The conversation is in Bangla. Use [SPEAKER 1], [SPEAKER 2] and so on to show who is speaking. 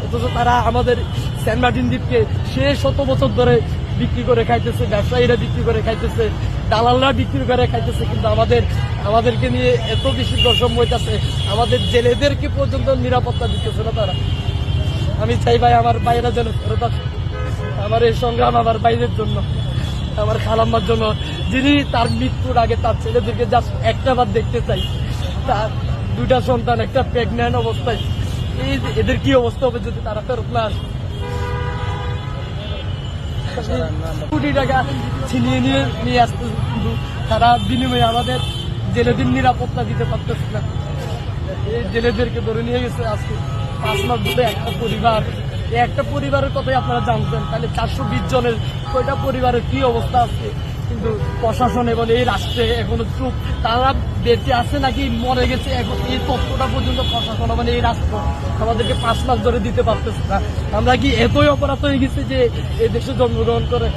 [SPEAKER 1] অথচ তারা আমাদের সেন্ট মার্টিন দ্বীপকে সে শত বছর ধরে বিক্রি করে খাইতেছে, ব্যবসায়ীরা বিক্রি করে খাইতেছে, দালালরা বিক্রি করে খাইতেছে, কিন্তু আমাদেরকে নিয়ে এত বেশি বৈষম্য হইতেছে, আমাদের জেলেদেরকে পর্যন্ত নিরাপত্তা দিতেছে না তারা। আমি চাই ভাই আমার বাইরা যেন ফেরত আসে। আমার এই সংগ্রাম আমার বাইরের জন্য, আমার খালাম্মার জন্য, যিনি তার মৃত্যুর আগে তার ছেলেদেরকে জাস্ট একটা বার দেখতে চাই। তার 2টা সন্তান, একটা প্রেগন্যান্ট অবস্থায়, এদের কি অবস্থা হবে যদি তারা ফেরত না আসে? কোটি টাকা ছিনিয়ে নিয়ে আসতেছে, কিন্তু তারা বিনিময়ে আমাদের জেলেদের নিরাপত্তা দিতে পারতেছে না। এই জেলেদেরকে ধরে নিয়ে গেছে আজকে 5 মাস ধরে একটা পরিবারের কথাই আপনারা জানতেন, তাহলে 420 জনের কয়টা পরিবারের কি অবস্থা আছে। কিন্তু প্রশাসন এবং এই রাষ্ট্রে এখনো চুপ, তারা বেঁচে আছে নাকি মরে গেছে এখন এই তথ্যটা পর্যন্ত প্রশাসন মানে এই রাষ্ট্র আমাদেরকে 5 মাস ধরে দিতে পারতেছে না। আমরা কি এতই অপরাধ হয়ে গেছে যে এই দেশে জন্মগ্রহণ করে?